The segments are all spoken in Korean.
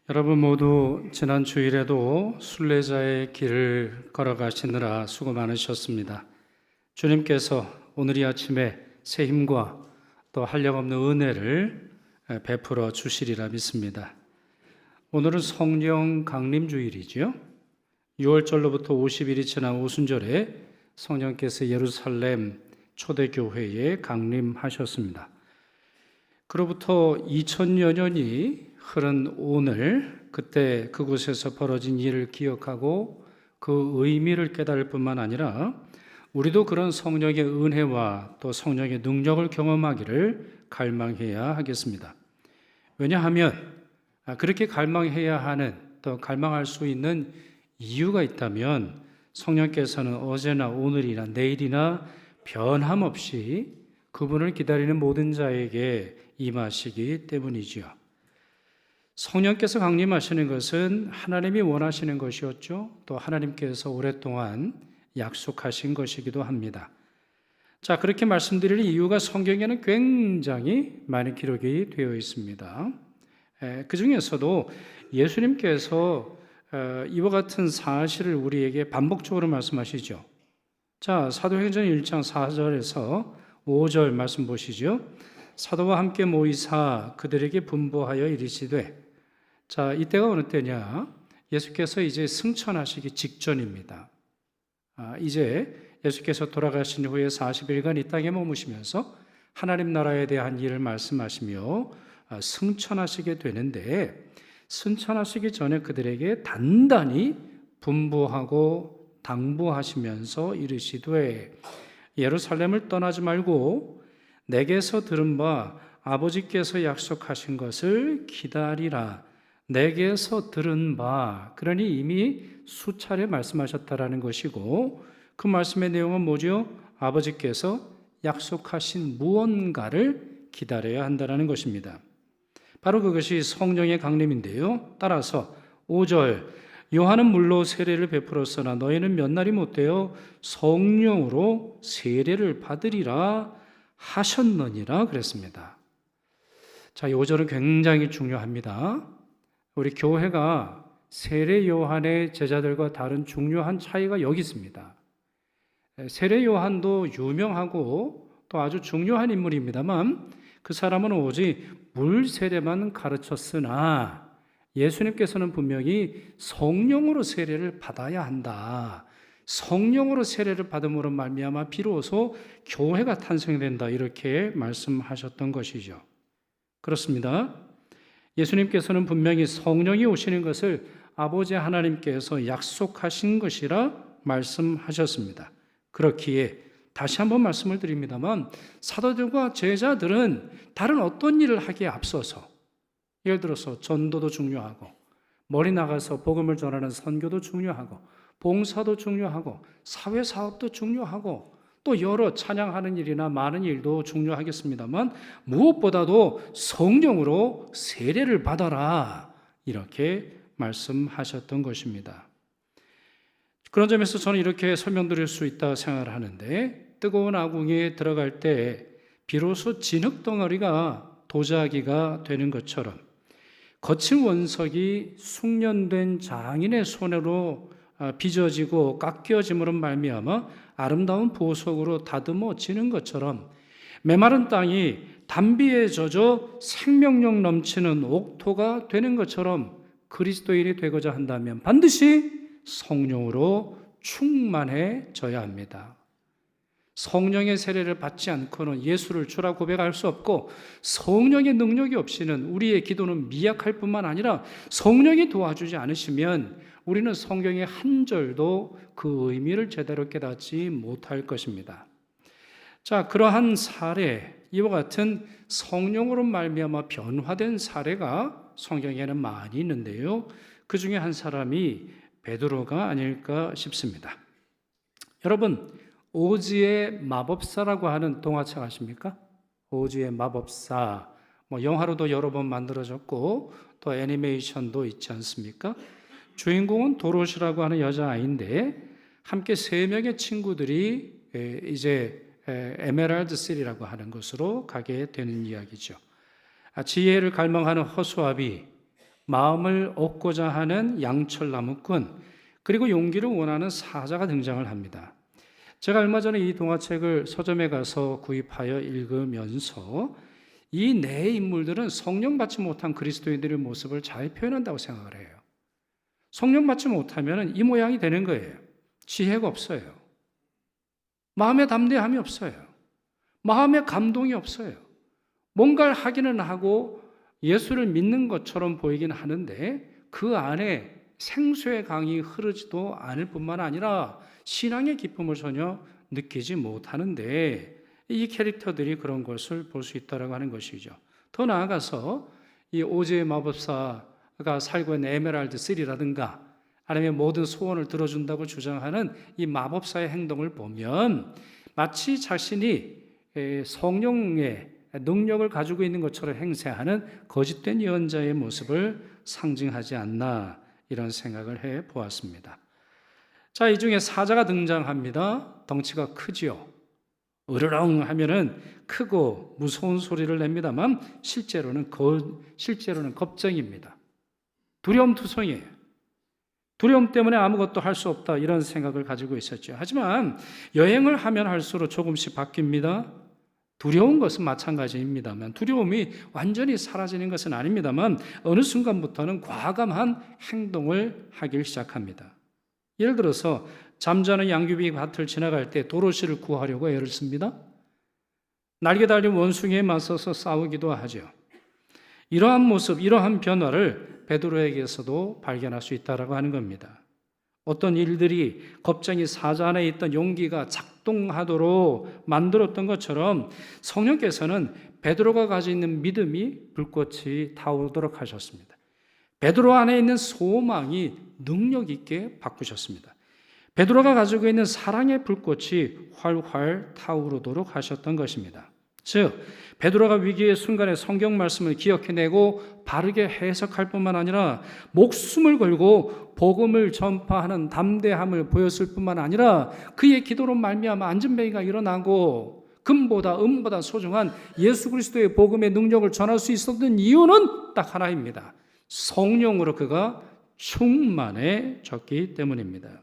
여러분 모두 지난 주일에도 순례자의 길을 걸어가시느라 수고 많으셨습니다. 주님께서 오늘 이 아침에 새 힘과 또 한량없는 은혜를 베풀어 주시리라 믿습니다. 오늘은 성령 강림 주일이죠. 6월절로부터 50일이 지난 오순절에 성령께서 예루살렘 초대교회에 강림하셨습니다. 그로부터 2000여 년이 흐른 오늘, 그때 그곳에서 벌어진 일을 기억하고 그 의미를 깨달을 뿐만 아니라 우리도 그런 성령의 은혜와 또 성령의 능력을 경험하기를 갈망해야 하겠습니다. 왜냐하면 그렇게 갈망해야 하는, 또 갈망할 수 있는 이유가 있다면 성령께서는 어제나 오늘이나 내일이나 변함없이 그분을 기다리는 모든 자에게 임하시기 때문이지요. 성령께서 강림하시는 것은 하나님이 원하시는 것이었죠. 또 하나님께서 오랫동안 약속하신 것이기도 합니다. 자, 그렇게 말씀드릴 이유가 성경에는 굉장히 많은 기록이 되어 있습니다. 그 중에서도 예수님께서 이와 같은 사실을 우리에게 반복적으로 말씀하시죠. 자, 사도행전 1장 4절에서 5절 말씀 보시죠. 사도와 함께 모이사 그들에게 분부하여 이르시되, 자, 이때가 어느 때냐? 예수께서 이제 승천하시기 직전입니다. 이제 예수께서 돌아가신 후에 40일간 이 땅에 머무시면서 하나님 나라에 대한 일을 말씀하시며 승천하시게 되는데, 승천하시기 전에 그들에게 단단히 분부하고 당부하시면서 이르시되, 예루살렘을 떠나지 말고 내게서 들은 바 아버지께서 약속하신 것을 기다리라. 내게서 들은 바, 그러니 이미 수차례 말씀하셨다라는 것이고, 그 말씀의 내용은 뭐죠? 아버지께서 약속하신 무언가를 기다려야 한다는 것입니다. 바로 그것이 성령의 강림인데요. 따라서 5절, 요한은 물로 세례를 베풀었으나 너희는 몇 날이 못되어 성령으로 세례를 받으리라 하셨느니라 그랬습니다. 자, 5절은 굉장히 중요합니다. 우리 교회가 세례 요한의 제자들과 다른 중요한 차이가 여기 있습니다. 세례 요한도 유명하고 또 아주 중요한 인물입니다만 그 사람은 오직 물 세례만 가르쳤으나 예수님께서는 분명히 성령으로 세례를 받아야 한다. 성령으로 세례를 받음으로 말미암아 비로소 교회가 탄생된다. 이렇게 말씀하셨던 것이죠. 그렇습니다. 예수님께서는 분명히 성령이 오시는 것을 아버지 하나님께서 약속하신 것이라 말씀하셨습니다. 그렇기에 다시 한번 말씀을 드립니다만 사도들과 제자들은 다른 어떤 일을 하기에 앞서서, 예를 들어서 전도도 중요하고 머리 나가서 복음을 전하는 선교도 중요하고 봉사도 중요하고 사회사업도 중요하고 또 여러 찬양하는 일이나 많은 일도 중요하겠습니다만 무엇보다도 성령으로 세례를 받아라, 이렇게 말씀하셨던 것입니다. 그런 점에서 저는 이렇게 설명드릴 수 있다 생각을 하는데, 뜨거운 아궁이에 들어갈 때 비로소 진흙덩어리가 도자기가 되는 것처럼 거친 원석이 숙련된 장인의 손으로 빚어지고 깎여짐으로 말미암아 아름다운 보석으로 다듬어지는 것처럼 메마른 땅이 단비에 젖어 생명력 넘치는 옥토가 되는 것처럼 그리스도인이 되고자 한다면 반드시 성령으로 충만해져야 합니다. 성령의 세례를 받지 않고는 예수를 주라 고백할 수 없고, 성령의 능력이 없이는 우리의 기도는 미약할 뿐만 아니라 성령이 도와주지 않으시면 우리는 성경의 한 절도 그 의미를 제대로 깨닫지 못할 것입니다. 자, 그러한 사례, 이와 같은 성령으로 말미암아 변화된 사례가 성경에는 많이 있는데요. 그 중에 한 사람이 베드로가 아닐까 싶습니다. 여러분, 오즈의 마법사라고 하는 동화책 아십니까? 오즈의 마법사, 영화로도 여러 번 만들어졌고 또 애니메이션도 있지 않습니까? 주인공은 도로시라고 하는 여자아이인데 함께 3명의 친구들이 이제 에메랄드실이라고 하는 곳으로 가게 되는 이야기죠. 지혜를 갈망하는 허수아비, 마음을 얻고자 하는 양철나무꾼, 그리고 용기를 원하는 사자가 등장을 합니다. 제가 얼마 전에 이 동화책을 서점에 가서 구입하여 읽으면서 이 네 인물들은 성령 받지 못한 그리스도인들의 모습을 잘 표현한다고 생각을 해요. 성령 받지 못하면 이 모양이 되는 거예요. 지혜가 없어요. 마음의 담대함이 없어요. 마음의 감동이 없어요. 뭔가를 하기는 하고 예수를 믿는 것처럼 보이긴 하는데 그 안에 생수의 강이 흐르지도 않을 뿐만 아니라 신앙의 기쁨을 전혀 느끼지 못하는데 이 캐릭터들이 그런 것을 볼 수 있다고 하는 것이죠. 더 나아가서 이 오즈의 마법사가 살고 있는 에메랄드 3라든가 아니면 모든 소원을 들어준다고 주장하는 이 마법사의 행동을 보면 마치 자신이 성령의 능력을 가지고 있는 것처럼 행세하는 거짓된 예언자의 모습을 상징하지 않나 이런 생각을 해 보았습니다. 자, 이 중에 사자가 등장합니다. 덩치가 크지요. 으르렁 하면은 크고 무서운 소리를 냅니다만 실제로는 겁쟁입니다. 두려움투성이에요. 두려움 때문에 아무것도 할 수 없다 이런 생각을 가지고 있었죠. 하지만 여행을 하면 할수록 조금씩 바뀝니다. 두려운 것은 마찬가지입니다만 두려움이 완전히 사라지는 것은 아닙니다만 어느 순간부터는 과감한 행동을 하기 시작합니다. 예를 들어서 잠자는 양귀비 밭을 지나갈 때 도로시를 구하려고 애를 씁니다. 날개 달린 원숭이에 맞서서 싸우기도 하죠. 이러한 모습, 이러한 변화를 베드로에게서도 발견할 수 있다고 하는 겁니다. 어떤 일들이 겁쟁이 사자 안에 있던 용기가 작동하도록 만들었던 것처럼 성령께서는 베드로가 가지고 있는 믿음이 불꽃이 타오르도록 하셨습니다. 베드로 안에 있는 소망이 능력 있게 바꾸셨습니다. 베드로가 가지고 있는 사랑의 불꽃이 활활 타오르도록 하셨던 것입니다. 즉 베드로가 위기의 순간에 성경 말씀을 기억해내고 바르게 해석할 뿐만 아니라 목숨을 걸고 복음을 전파하는 담대함을 보였을 뿐만 아니라 그의 기도로 말미암아 안전뱅이가 일어나고 금보다 은보다 소중한 예수 그리스도의 복음의 능력을 전할 수 있었던 이유는 딱 하나입니다. 성령으로 그가 충만해졌기 때문입니다.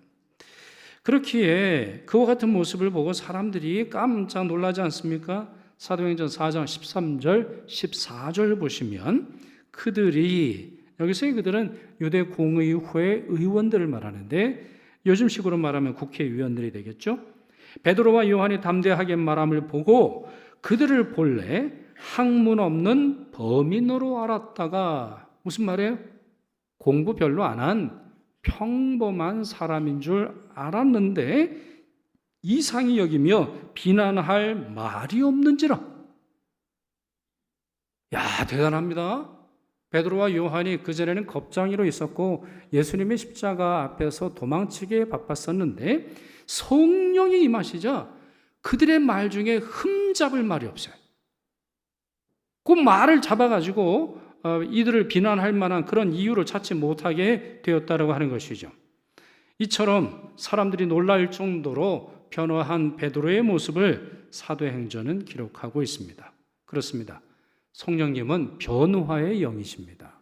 그렇기에 그와 같은 모습을 보고 사람들이 깜짝 놀라지 않습니까? 사도행전 4장 13절, 14절 보시면 여기서의 그들은 유대 공의회 의원들을 말하는데 요즘식으로 말하면 국회의원들이 되겠죠. 베드로와 요한이 담대하게 말함을 보고 그들을 본래 학문 없는 범인으로 알았다가 무슨 말이에요? 공부 별로 안 한 평범한 사람인 줄 알았는데 이상히 여기며 비난할 말이 없는지라. 야, 대단합니다. 베드로와 요한이 그전에는 겁쟁이로 있었고 예수님의 십자가 앞에서 도망치기에 바빴었는데 성령이 임하시자 그들의 말 중에 흠잡을 말이 없어요. 그 말을 잡아가지고 이들을 비난할 만한 그런 이유를 찾지 못하게 되었다고 하는 것이죠. 이처럼 사람들이 놀랄 정도로 변화한 베드로의 모습을 사도행전은 기록하고 있습니다. 그렇습니다. 성령님은 변화의 영이십니다.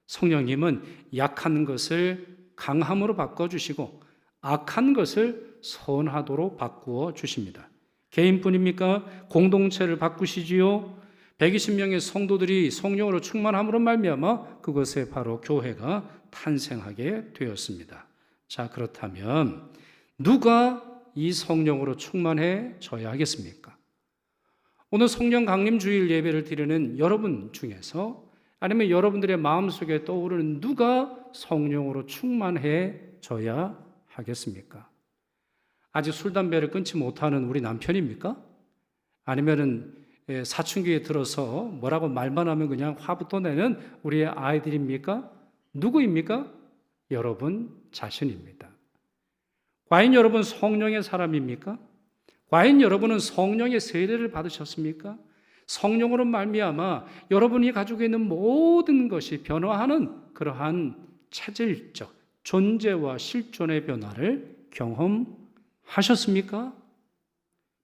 성령님은 약한 것을 강함으로 바꿔주시고 악한 것을 선하도록 바꾸어 주십니다. 개인뿐입니까? 공동체를 바꾸시지요. 120명의 성도들이 성령으로 충만함으로 말미암아 그것에 바로 교회가 탄생하게 되었습니다. 자, 그렇다면 누가 이 성령으로 충만해져야 하겠습니까? 오늘 성령 강림 주일 예배를 드리는 여러분 중에서 아니면 여러분들의 마음속에 떠오르는 누가 성령으로 충만해져야 하겠습니까? 아직 술, 담배를 끊지 못하는 우리 남편입니까? 아니면은 사춘기에 들어서 뭐라고 말만 하면 그냥 화부터 내는 우리의 아이들입니까? 누구입니까? 여러분 자신입니다. 과연 여러분 성령의 사람입니까? 과연 여러분은 성령의 세례를 받으셨습니까? 성령으로 말미암아 여러분이 가지고 있는 모든 것이 변화하는 그러한 체질적 존재와 실존의 변화를 경험하셨습니까?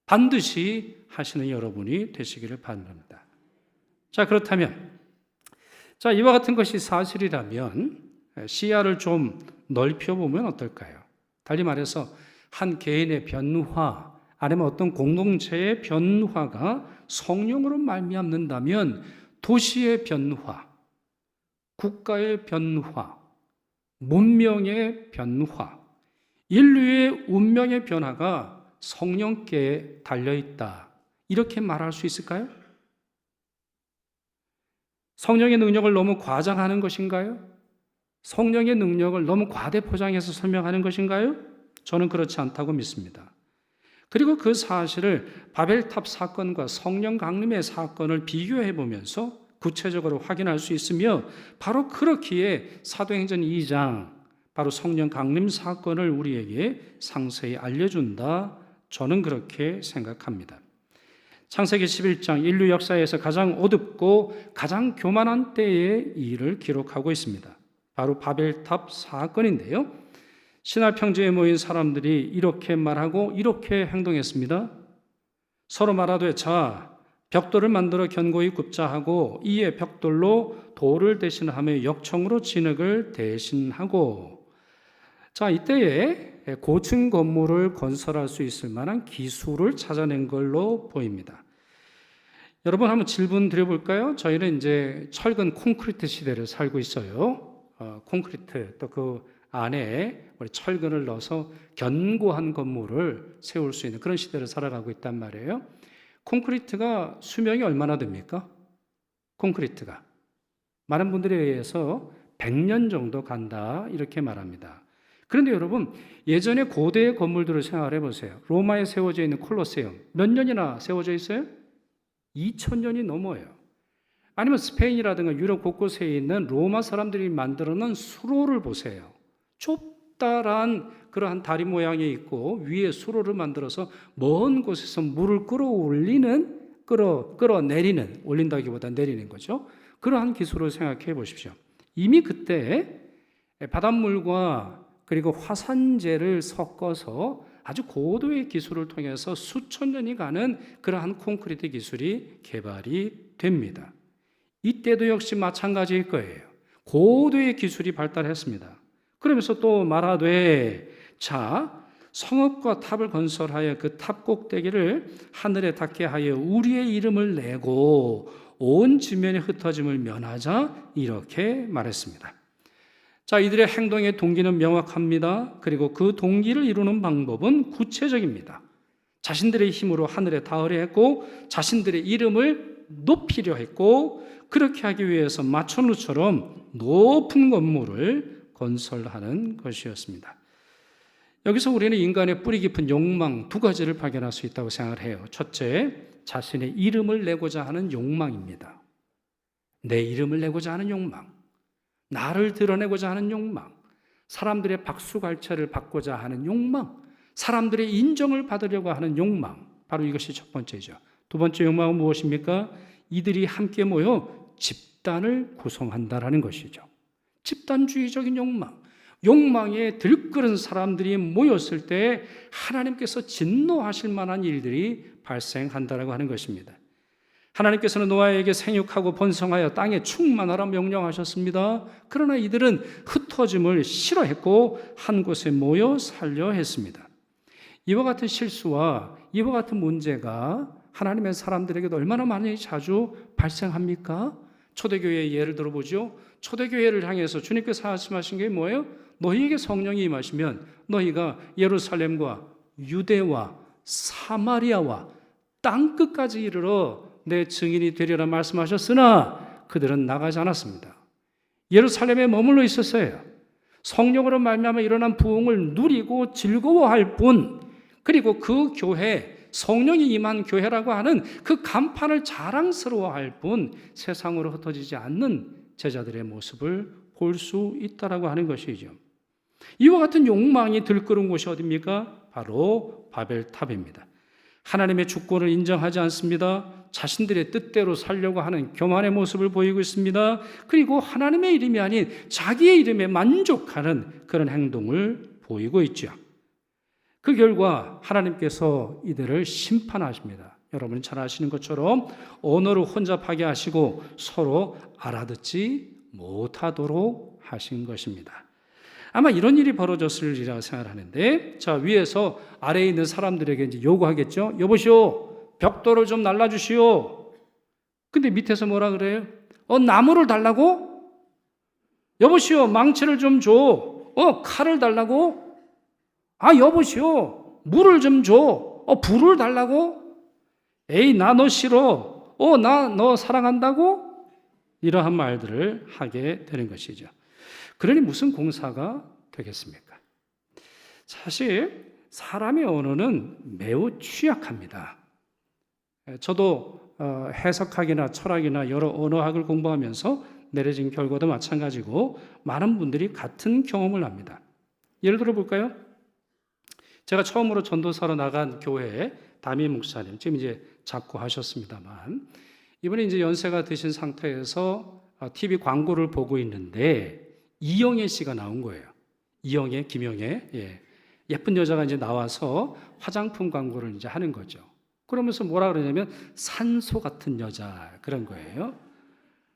반드시 하시는 여러분이 되시기를 바랍니다. 자, 그렇다면 자, 이와 같은 것이 사실이라면 시야를 좀 넓혀보면 어떨까요? 달리 말해서 한 개인의 변화, 아니면 어떤 공동체의 변화가 성령으로 말미암는다면 도시의 변화, 국가의 변화, 문명의 변화, 인류의 운명의 변화가 성령께 달려있다. 이렇게 말할 수 있을까요? 성령의 능력을 너무 과장하는 것인가요? 성령의 능력을 너무 과대포장해서 설명하는 것인가요? 저는 그렇지 않다고 믿습니다. 그리고 그 사실을 바벨탑 사건과 성령 강림의 사건을 비교해 보면서 구체적으로 확인할 수 있으며, 바로 그렇기에 사도행전 2장 바로 성령 강림 사건을 우리에게 상세히 알려준다. 저는 그렇게 생각합니다. 창세기 11장 인류 역사에서 가장 어둡고 가장 교만한 때의 일을 기록하고 있습니다. 바로 바벨탑 사건인데요. 신할 평지에 모인 사람들이 이렇게 말하고 이렇게 행동했습니다. 서로 말하되 자, 벽돌을 만들어 견고히 굽자 하고 이에 벽돌로 돌을 대신하며 역청으로 진흙을 대신하고. 자, 이때에 고층 건물을 건설할 수 있을 만한 기술을 찾아낸 걸로 보입니다. 여러분 한번 질문 드려볼까요? 저희는 이제 철근 콘크리트 시대를 살고 있어요. 콘크리트 또 그 안에 우리 철근을 넣어서 견고한 건물을 세울 수 있는 그런 시대를 살아가고 있단 말이에요. 콘크리트가 수명이 얼마나 됩니까? 콘크리트가 많은 분들에 의해서 100년 정도 간다 이렇게 말합니다. 그런데 여러분, 예전에 고대의 건물들을 생각해 보세요. 로마에 세워져 있는 콜로세움 몇 년이나 세워져 있어요? 2000년이 넘어요. 아니면 스페인이라든가 유럽 곳곳에 있는 로마 사람들이 만들어 놓은 수로를 보세요. 좁다란 그러한 다리 모양이 있고 위에 수로를 만들어서 먼 곳에서 물을 끌어내리는, 올린다기보다 내리는 거죠. 그러한 기술을 생각해 보십시오. 이미 그때 바닷물과 그리고 화산재를 섞어서 아주 고도의 기술을 통해서 수천 년이 가는 그러한 콘크리트 기술이 개발이 됩니다. 이때도 역시 마찬가지일 거예요. 고도의 기술이 발달했습니다. 그러면서 또 말하되 자, 성읍과 탑을 건설하여 그 탑 꼭대기를 하늘에 닿게 하여 우리의 이름을 내고 온 지면에 흩어짐을 면하자 이렇게 말했습니다. 자, 이들의 행동의 동기는 명확합니다. 그리고 그 동기를 이루는 방법은 구체적입니다. 자신들의 힘으로 하늘에 닿으려 했고 자신들의 이름을 높이려 했고, 그렇게 하기 위해서 마천루처럼 높은 건물을 건설하는 것이었습니다. 여기서 우리는 인간의 뿌리 깊은 욕망 두 가지를 발견할 수 있다고 생각을 해요. 첫째, 자신의 이름을 내고자 하는 욕망입니다. 내 이름을 내고자 하는 욕망, 나를 드러내고자 하는 욕망, 사람들의 박수갈채를 받고자 하는 욕망, 사람들의 인정을 받으려고 하는 욕망, 바로 이것이 첫 번째죠. 두 번째 욕망은 무엇입니까? 이들이 함께 모여 집단을 구성한다라는 것이죠. 집단주의적인 욕망, 욕망에 들끓은 사람들이 모였을 때 하나님께서 진노하실 만한 일들이 발생한다라고 하는 것입니다. 하나님께서는 노아에게 생육하고 번성하여 땅에 충만하라 명령하셨습니다. 그러나 이들은 흩어짐을 싫어했고 한 곳에 모여 살려 했습니다. 이와 같은 실수와 이와 같은 문제가 하나님의 사람들에게도 얼마나 많이 자주 발생합니까? 초대교회의 예를 들어보죠. 초대교회를 향해서 주님께서 말씀하신 게 뭐예요? 너희에게 성령이 임하시면 너희가 예루살렘과 유대와 사마리아와 땅끝까지 이르러 내 증인이 되리라 말씀하셨으나 그들은 나가지 않았습니다. 예루살렘에 머물러 있었어요. 성령으로 말미암아 일어난 부흥을 누리고 즐거워할 뿐, 그리고 그 교회, 성령이 임한 교회라고 하는 그 간판을 자랑스러워할 뿐 세상으로 흩어지지 않는 제자들의 모습을 볼 수 있다라고 하는 것이죠. 이와 같은 욕망이 들끓은 곳이 어디입니까? 바로 바벨탑입니다. 하나님의 주권을 인정하지 않습니다. 자신들의 뜻대로 살려고 하는 교만의 모습을 보이고 있습니다. 그리고 하나님의 이름이 아닌 자기의 이름에 만족하는 그런 행동을 보이고 있죠. 그 결과 하나님께서 이들을 심판하십니다. 여러분이 잘 아시는 것처럼 언어를 혼잡하게 하시고 서로 알아듣지 못하도록 하신 것입니다. 아마 이런 일이 벌어졌으리라 생각하는데, 자, 위에서 아래에 있는 사람들에게 이제 요구하겠죠. 여보시오, 벽돌을 좀 날라주시오. 근데 밑에서 뭐라 그래요? 나무를 달라고? 여보시오, 망치를 좀 줘. 칼을 달라고? 여보시오, 물을 좀 줘. 불을 달라고? 에이, 나 너 싫어. 나 너 사랑한다고? 이러한 말들을 하게 되는 것이죠. 그러니 무슨 공사가 되겠습니까? 사실 사람의 언어는 매우 취약합니다. 저도 해석학이나 철학이나 여러 언어학을 공부하면서 내려진 결과도 마찬가지고 많은 분들이 같은 경험을 합니다. 예를 들어 볼까요? 제가 처음으로 전도사로 나간 교회에 담임 목사님, 지금 이제 작고하셨습니다만, 이분이 이제 연세가 드신 상태에서 TV 광고를 보고 있는데 이영애 씨가 나온 거예요. 이영애, 김영애, 예쁜 여자가 이제 나와서 화장품 광고를 이제 하는 거죠. 그러면서 뭐라 그러냐면 산소 같은 여자, 그런 거예요.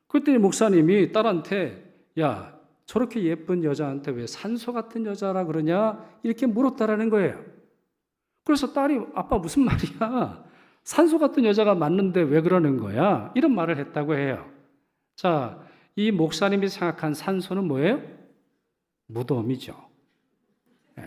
그랬더니 목사님이 딸한테, 야, 저렇게 예쁜 여자한테 왜 산소 같은 여자라 그러냐? 이렇게 물었다라는 거예요. 그래서 딸이, 아빠 무슨 말이야? 산소 같은 여자가 맞는데 왜 그러는 거야? 이런 말을 했다고 해요. 자, 이 목사님이 생각한 산소는 뭐예요? 무덤이죠.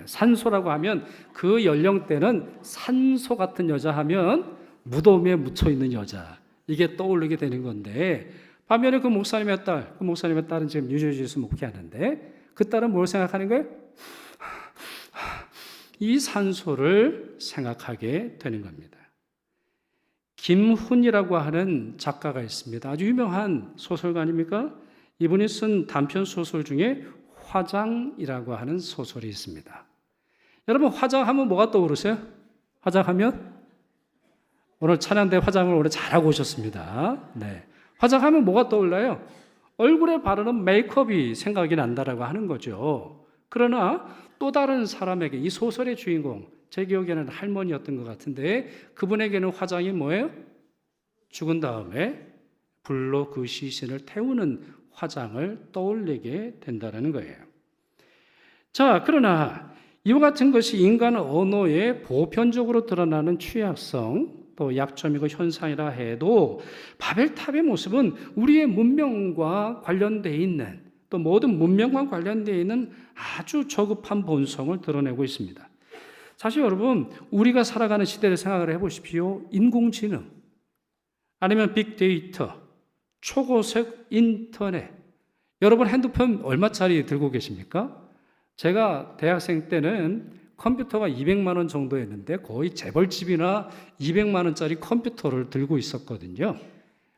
산소라고 하면 그 연령대는 산소 같은 여자 하면 무덤에 묻혀 있는 여자, 이게 떠오르게 되는 건데, 반면에 그 목사님의 딸은 지금 뉴저지에서 목회하는데, 그 딸은 뭘 생각하는 거예요? 이 산소를 생각하게 되는 겁니다. 김훈이라고 하는 작가가 있습니다. 아주 유명한 소설가 아닙니까? 이분이 쓴 단편 소설 중에 화장이라고 하는 소설이 있습니다. 여러분, 화장하면 뭐가 떠오르세요? 화장하면? 오늘 찬양대 화장을 오늘 잘하고 오셨습니다. 네. 화장하면 뭐가 떠올라요? 얼굴에 바르는 메이크업이 생각이 난다라고 하는 거죠. 그러나 또 다른 사람에게, 이 소설의 주인공, 제 기억에는 할머니였던 것 같은데, 그분에게는 화장이 뭐예요? 죽은 다음에 불로 그 시신을 태우는 화장을 떠올리게 된다는 거예요. 자, 그러나 이와 같은 것이 인간 언어의 보편적으로 드러나는 취약성, 또 약점이고 현상이라 해도 바벨탑의 모습은 우리의 문명과 관련되어 있는, 또 모든 문명과 관련되어 있는 아주 저급한 본성을 드러내고 있습니다. 사실 여러분, 우리가 살아가는 시대를 생각을 해보십시오. 인공지능, 아니면 빅데이터, 초고속 인터넷. 여러분 핸드폰 얼마짜리 들고 계십니까? 제가 대학생 때는 컴퓨터가 200만 원 정도였는데 거의 재벌집이나 200만 원짜리 컴퓨터를 들고 있었거든요.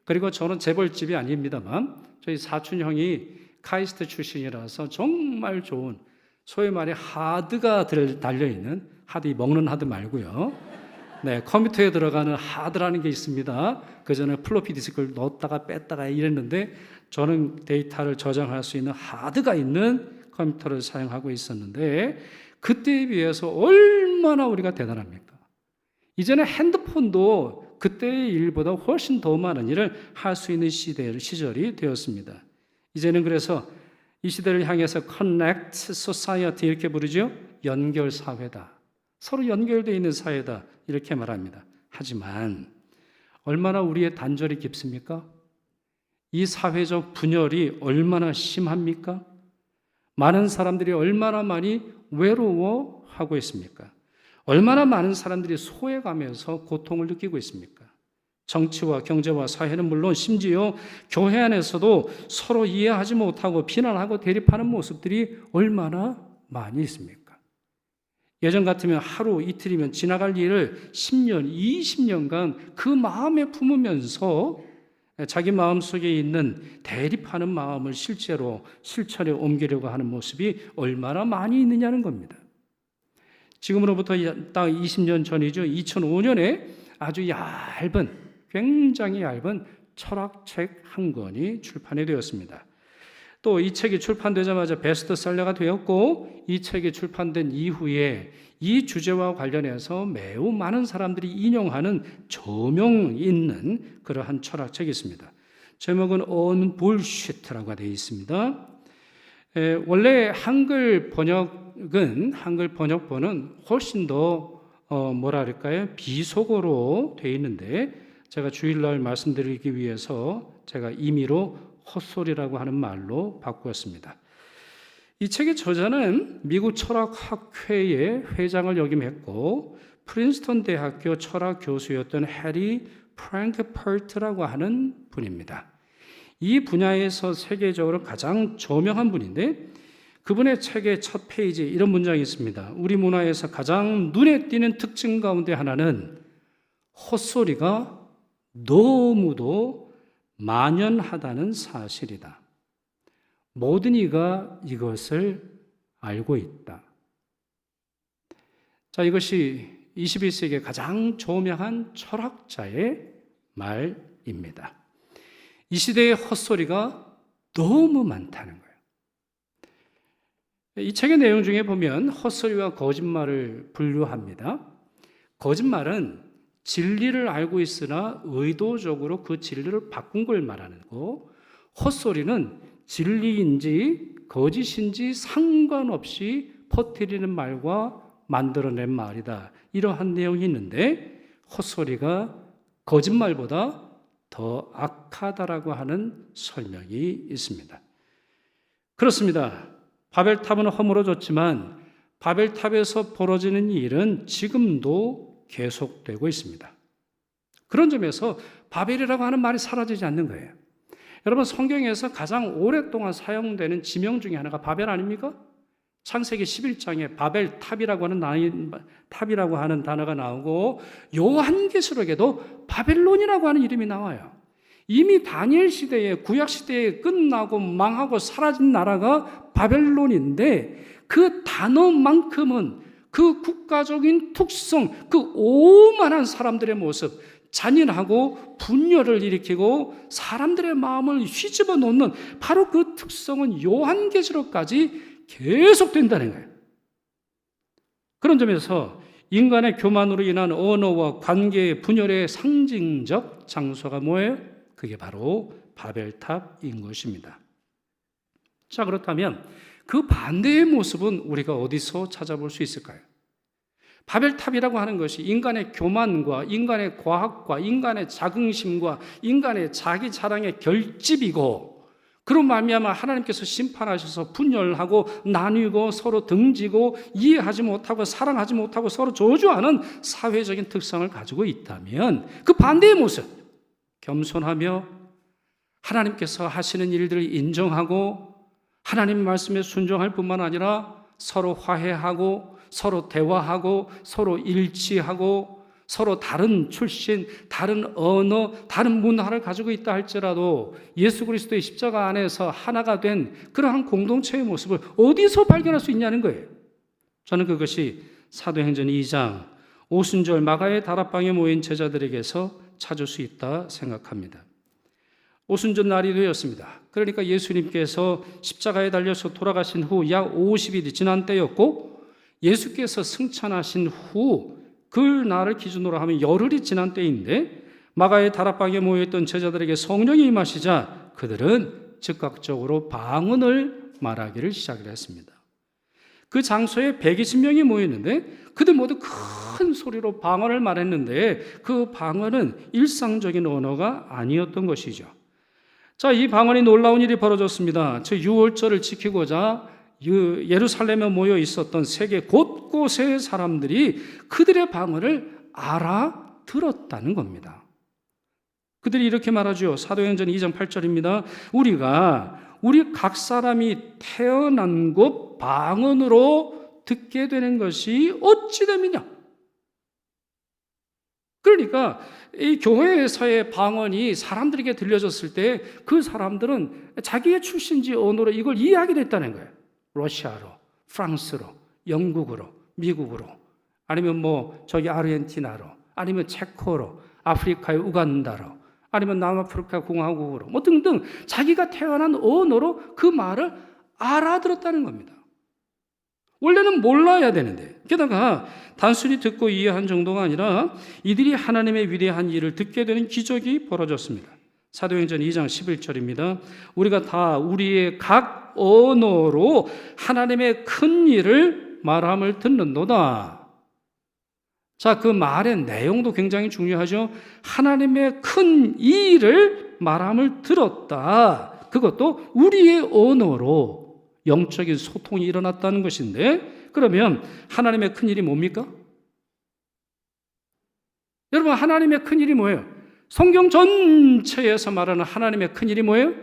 그리고 저는 재벌집이 아닙니다만 저희 사촌 형이 카이스트 출신이라서 정말 좋은, 소위 말해 하드가 달려있는, 하드, 먹는 하드 말고요. 네, 컴퓨터에 들어가는 하드라는 게 있습니다. 그전에 플로피 디스크를 넣었다가 뺐다가 이랬는데 저는 데이터를 저장할 수 있는 하드가 있는 컴퓨터를 사용하고 있었는데, 그때에 비해서 얼마나 우리가 대단합니까? 이제는 핸드폰도 그때의 일보다 훨씬 더 많은 일을 할 수 있는 시절이 되었습니다. 이제는 그래서 이 시대를 향해서 Connect Society 이렇게 부르죠. 연결 사회다. 서로 연결되어 있는 사회다. 이렇게 말합니다. 하지만 얼마나 우리의 단절이 깊습니까? 이 사회적 분열이 얼마나 심합니까? 많은 사람들이 얼마나 많이 외로워하고 있습니까? 얼마나 많은 사람들이 소외감에서 고통을 느끼고 있습니까? 정치와 경제와 사회는 물론 심지어 교회 안에서도 서로 이해하지 못하고 비난하고 대립하는 모습들이 얼마나 많이 있습니까? 예전 같으면 하루 이틀이면 지나갈 일을 10년, 20년간 그 마음에 품으면서 자기 마음속에 있는 대립하는 마음을 실제로 실천에 옮기려고 하는 모습이 얼마나 많이 있느냐는 겁니다. 지금으로부터 딱 20년 전이죠. 2005년에 아주 굉장히 얇은 철학책 한 권이 출판이 되었습니다. 또 이 책이 출판되자마자 베스트셀러가 되었고 이 책이 출판된 이후에 이 주제와 관련해서 매우 많은 사람들이 인용하는 저명 있는 그러한 철학책이 있습니다. 제목은 On Bullshit라고 되어 있습니다. 원래 한글 번역본은 훨씬 더 비속어로 되어 있는데 제가 주일날 말씀드리기 위해서 제가 임의로 헛소리라고 하는 말로 바꾸었습니다. 이 책의 저자는 미국 철학학회의 회장을 역임했고 프린스턴 대학교 철학 교수였던 해리 프랭크펄트라고 하는 분입니다. 이 분야에서 세계적으로 가장 저명한 분인데 그분의 책의 첫 페이지에 이런 문장이 있습니다. 우리 문화에서 가장 눈에 띄는 특징 가운데 하나는 헛소리가 너무도 만연하다는 사실이다. 모든 이가 이것을 알고 있다. 자, 이것이 21세기의 가장 저명한 철학자의 말입니다. 이 시대의 헛소리가 너무 많다는 거예요. 이 책의 내용 중에 보면 헛소리와 거짓말을 분류합니다. 거짓말은 진리를 알고 있으나 의도적으로 그 진리를 바꾼 걸 말하는 거고, 헛소리는 진리인지 거짓인지 상관없이 퍼뜨리는 말과 만들어낸 말이다. 이러한 내용이 있는데 헛소리가 거짓말보다 더 악하다라고 하는 설명이 있습니다. 그렇습니다. 바벨탑은 허물어졌지만 바벨탑에서 벌어지는 일은 지금도 계속되고 있습니다. 그런 점에서 바벨이라고 하는 말이 사라지지 않는 거예요. 여러분, 성경에서 가장 오랫동안 사용되는 지명 중에 하나가 바벨 아닙니까? 창세기 11장에 바벨탑이라고 하는 단어가 나오고 요한계시록에도 바벨론이라고 하는 이름이 나와요. 이미 다니엘 시대에 구약 시대에 끝나고 망하고 사라진 나라가 바벨론인데 그 단어만큼은 그 국가적인 특성, 그 오만한 사람들의 모습, 잔인하고 분열을 일으키고 사람들의 마음을 휘집어 놓는 바로 그 특성은 요한계시록까지 계속된다는 거예요. 그런 점에서 인간의 교만으로 인한 언어와 관계의 분열의 상징적 장소가 뭐예요? 그게 바로 바벨탑인 것입니다. 자, 그렇다면 그 반대의 모습은 우리가 어디서 찾아볼 수 있을까요? 바벨탑이라고 하는 것이 인간의 교만과 인간의 과학과 인간의 자긍심과 인간의 자기 자랑의 결집이고, 그로 말미암아 하나님께서 심판하셔서 분열하고 나뉘고 서로 등지고 이해하지 못하고 사랑하지 못하고 서로 저주하는 사회적인 특성을 가지고 있다면 그 반대의 모습, 겸손하며 하나님께서 하시는 일들을 인정하고 하나님 말씀에 순종할 뿐만 아니라 서로 화해하고 서로 대화하고 서로 일치하고 서로 다른 출신, 다른 언어, 다른 문화를 가지고 있다 할지라도 예수 그리스도의 십자가 안에서 하나가 된 그러한 공동체의 모습을 어디서 발견할 수 있냐는 거예요. 저는 그것이 사도행전 2장 오순절 마가의 다락방에 모인 제자들에게서 찾을 수 있다 생각합니다. 오순절 날이 되었습니다. 그러니까 예수님께서 십자가에 달려서 돌아가신 후 약 50일이 지난 때였고 예수께서 승천하신 후 그 날을 기준으로 하면 열흘이 지난 때인데 마가의 다락방에 모여있던 제자들에게 성령이 임하시자 그들은 즉각적으로 방언을 말하기를 시작을 했습니다. 그 장소에 120명이 모였는데 그들 모두 큰 소리로 방언을 말했는데 그 방언은 일상적인 언어가 아니었던 것이죠. 자, 이 방언이 놀라운 일이 벌어졌습니다. 저 유월절을 지키고자 예루살렘에 모여 있었던 세계 곳곳의 사람들이 그들의 방언을 알아들었다는 겁니다. 그들이 이렇게 말하죠. 사도행전 2장 8절입니다. 우리 각 사람이 태어난 곳 방언으로 듣게 되는 것이 어찌 됨이냐? 그러니까 이 교회에서의 방언이 사람들에게 들려졌을 때 그 사람들은 자기의 출신지 언어로 이걸 이해하게 됐다는 거예요. 러시아로, 프랑스로, 영국으로, 미국으로, 아니면 아르헨티나로, 아니면 체코로, 아프리카의 우간다로, 아니면 남아프리카 공화국어로 뭐 등등 자기가 태어난 언어로 그 말을 알아들었다는 겁니다. 원래는 몰라야 되는데, 게다가 단순히 듣고 이해한 정도가 아니라 이들이 하나님의 위대한 일을 듣게 되는 기적이 벌어졌습니다. 사도행전 2장 11절입니다. 우리가 다 우리의 각 언어로 하나님의 큰 일을 말함을 듣는도다. 자, 그 말의 내용도 굉장히 중요하죠. 하나님의 큰 일을 말함을 들었다. 그것도 우리의 언어로 영적인 소통이 일어났다는 것인데, 그러면 하나님의 큰 일이 뭡니까? 여러분, 하나님의 큰 일이 뭐예요? 성경 전체에서 말하는 하나님의 큰 일이 뭐예요?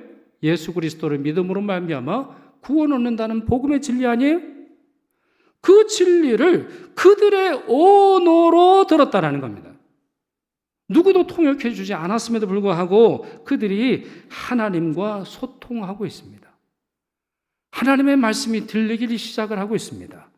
예수 그리스도를 믿음으로 말미암아 구원 얻는다는 복음의 진리 아니에요? 그 진리를 그들의 언어로 들었다라는 겁니다. 누구도 통역해 주지 않았음에도 불구하고 그들이 하나님과 소통하고 있습니다. 하나님의 말씀이 들리기 시작을 하고 있습니다.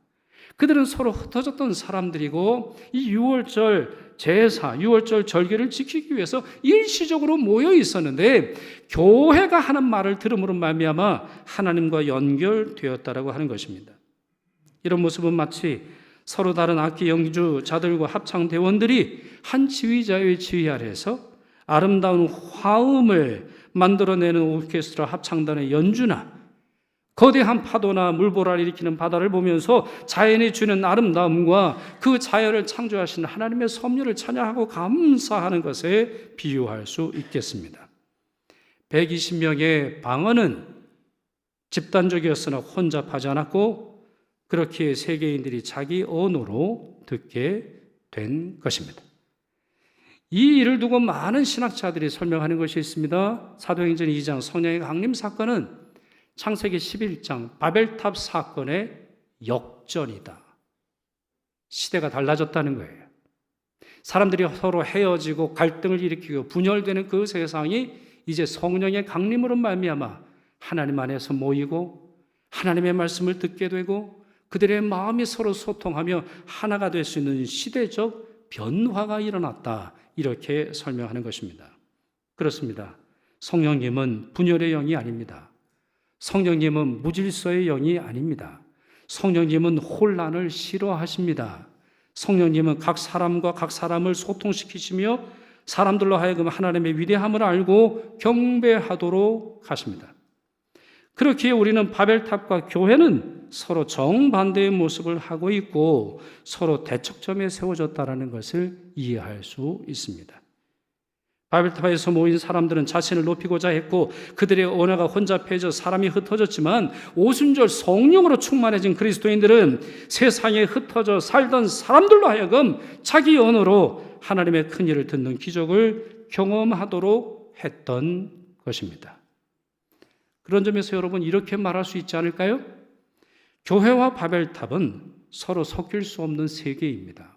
그들은 서로 흩어졌던 사람들이고 이 유월절 제사, 유월절 절기를 지키기 위해서 일시적으로 모여 있었는데 교회가 하는 말을 들음으로 말미암아 하나님과 연결되었다라고 하는 것입니다. 이런 모습은 마치 서로 다른 악기 연주자들과 합창대원들이 한 지휘자의 지휘 아래에서 아름다운 화음을 만들어내는 오케스트라 합창단의 연주나 거대한 파도나 물보라를 일으키는 바다를 보면서 자연이 주는 아름다움과 그 자연을 창조하신 하나님의 섭리를 찬양하고 감사하는 것에 비유할 수 있겠습니다. 120명의 방언은 집단적이었으나 혼잡하지 않았고 그렇게 세계인들이 자기 언어로 듣게 된 것입니다. 이 일을 두고 많은 신학자들이 설명하는 것이 있습니다. 사도행전 2장 성령의 강림 사건은 창세기 11장 바벨탑 사건의 역전이다. 시대가 달라졌다는 거예요. 사람들이 서로 헤어지고 갈등을 일으키고 분열되는 그 세상이 이제 성령의 강림으로 말미암아 하나님 안에서 모이고 하나님의 말씀을 듣게 되고 그들의 마음이 서로 소통하며 하나가 될 수 있는 시대적 변화가 일어났다. 이렇게 설명하는 것입니다. 그렇습니다. 성령님은 분열의 영이 아닙니다. 성령님은 무질서의 영이 아닙니다. 성령님은 혼란을 싫어하십니다. 성령님은 각 사람과 각 사람을 소통시키시며 사람들로 하여금 하나님의 위대함을 알고 경배하도록 하십니다. 그렇기에 우리는 바벨탑과 교회는 서로 정반대의 모습을 하고 있고 서로 대척점에 세워졌다는 것을 이해할 수 있습니다. 바벨탑에서 모인 사람들은 자신을 높이고자 했고 그들의 언어가 혼잡해져 사람이 흩어졌지만 오순절 성령으로 충만해진 그리스도인들은 세상에 흩어져 살던 사람들로 하여금 자기 언어로 하나님의 큰 일을 듣는 기적을 경험하도록 했던 것입니다. 그런 점에서 여러분 이렇게 말할 수 있지 않을까요? 교회와 바벨탑은 서로 섞일 수 없는 세계입니다.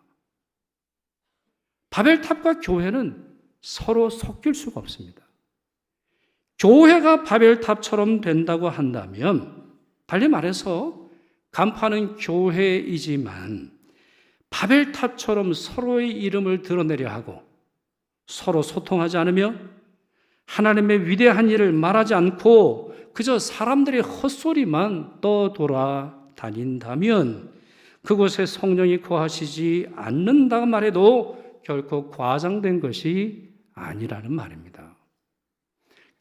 바벨탑과 교회는 서로 섞일 수가 없습니다. 교회가 바벨탑처럼 된다고 한다면 달리 말해서 간파는 교회이지만 바벨탑처럼 서로의 이름을 드러내려 하고 서로 소통하지 않으며 하나님의 위대한 일을 말하지 않고 그저 사람들의 헛소리만 떠돌아다닌다면 그곳에 성령이 거하시지 않는다 말해도 결코 과장된 것이 아니라는 말입니다.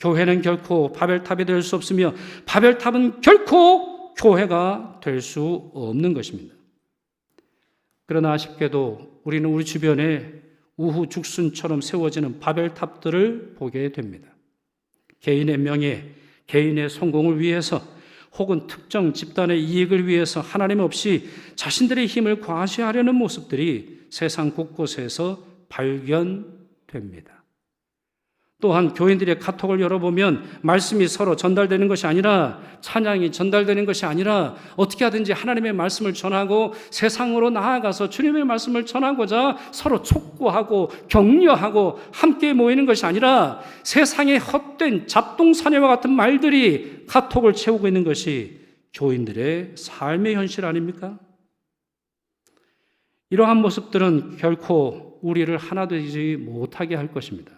교회는 결코 바벨탑이 될 수 없으며 바벨탑은 결코 교회가 될 수 없는 것입니다. 그러나 아쉽게도 우리는 우리 주변에 우후죽순처럼 세워지는 바벨탑들을 보게 됩니다. 개인의 명예, 개인의 성공을 위해서 혹은 특정 집단의 이익을 위해서 하나님 없이 자신들의 힘을 과시하려는 모습들이 세상 곳곳에서 발견됩니다. 또한 교인들의 카톡을 열어보면 말씀이 서로 전달되는 것이 아니라 찬양이 전달되는 것이 아니라 어떻게 하든지 하나님의 말씀을 전하고 세상으로 나아가서 주님의 말씀을 전하고자 서로 촉구하고 격려하고 함께 모이는 것이 아니라 세상의 헛된 잡동사내와 같은 말들이 카톡을 채우고 있는 것이 교인들의 삶의 현실 아닙니까? 이러한 모습들은 결코 우리를 하나 되지 못하게 할 것입니다.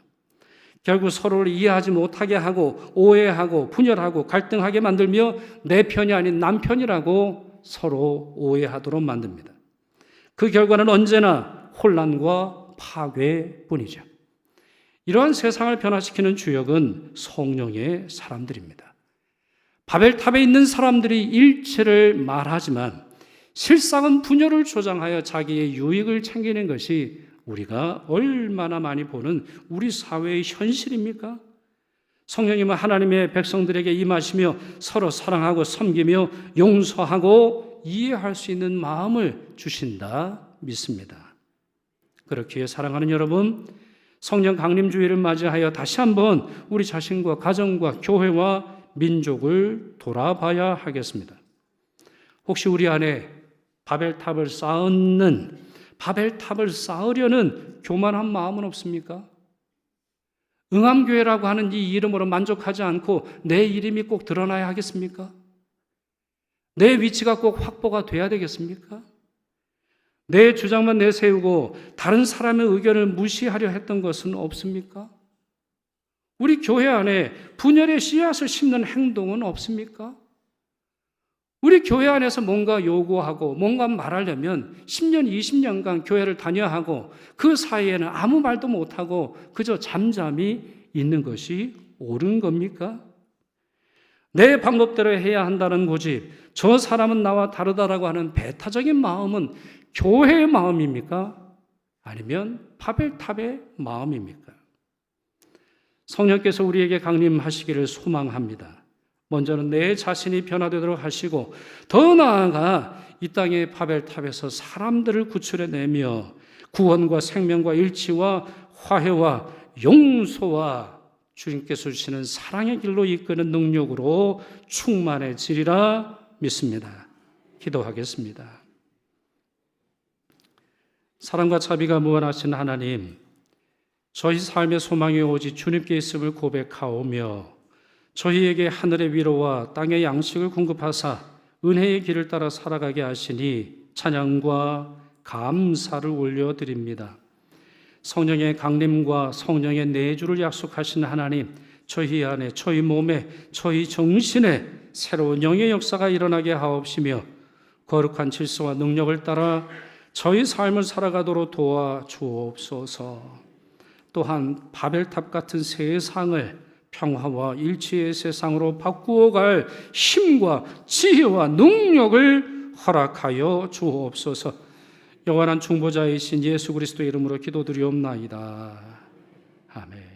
결국 서로를 이해하지 못하게 하고 오해하고 분열하고 갈등하게 만들며 내 편이 아닌 남 편이라고 서로 오해하도록 만듭니다. 그 결과는 언제나 혼란과 파괴뿐이죠. 이러한 세상을 변화시키는 주역은 성령의 사람들입니다. 바벨탑에 있는 사람들이 일체를 말하지만 실상은 분열을 조장하여 자기의 유익을 챙기는 것이 우리가 얼마나 많이 보는 우리 사회의 현실입니까? 성령님은 하나님의 백성들에게 임하시며 서로 사랑하고 섬기며 용서하고 이해할 수 있는 마음을 주신다 믿습니다. 그렇기에 사랑하는 여러분, 성령 강림주의를 맞이하여 다시 한번 우리 자신과 가정과 교회와 민족을 돌아봐야 하겠습니다. 혹시 우리 안에 바벨탑을 쌓으려는 교만한 마음은 없습니까? 응암교회라고 하는 이 이름으로 만족하지 않고 내 이름이 꼭 드러나야 하겠습니까? 내 위치가 꼭 확보가 돼야 되겠습니까? 내 주장만 내세우고 다른 사람의 의견을 무시하려 했던 것은 없습니까? 우리 교회 안에 분열의 씨앗을 심는 행동은 없습니까? 우리 교회 안에서 뭔가 요구하고 뭔가 말하려면 10년, 20년간 교회를 다녀야 하고 그 사이에는 아무 말도 못하고 그저 잠잠히 있는 것이 옳은 겁니까? 내 방법대로 해야 한다는 고집, 저 사람은 나와 다르다라고 하는 배타적인 마음은 교회의 마음입니까? 아니면 바벨탑의 마음입니까? 성령께서 우리에게 강림하시기를 소망합니다. 먼저는 내 자신이 변화되도록 하시고 더 나아가 이 땅의 바벨탑에서 사람들을 구출해내며 구원과 생명과 일치와 화해와 용서와 주님께서 주시는 사랑의 길로 이끄는 능력으로 충만해지리라 믿습니다. 기도하겠습니다. 사랑과 자비가 무한하신 하나님, 저희 삶의 소망이 오직 주님께 있음을 고백하오며 저희에게 하늘의 위로와 땅의 양식을 공급하사 은혜의 길을 따라 살아가게 하시니 찬양과 감사를 올려드립니다. 성령의 강림과 성령의 내주를 약속하신 하나님, 저희 안에, 저희 몸에, 저희 정신에 새로운 영의 역사가 일어나게 하옵시며 거룩한 질서와 능력을 따라 저희 삶을 살아가도록 도와주옵소서. 또한 바벨탑 같은 세상을 평화와 일치의 세상으로 바꾸어갈 힘과 지혜와 능력을 허락하여 주옵소서. 영원한 중보자이신 예수 그리스도의 이름으로 기도드리옵나이다. 아멘.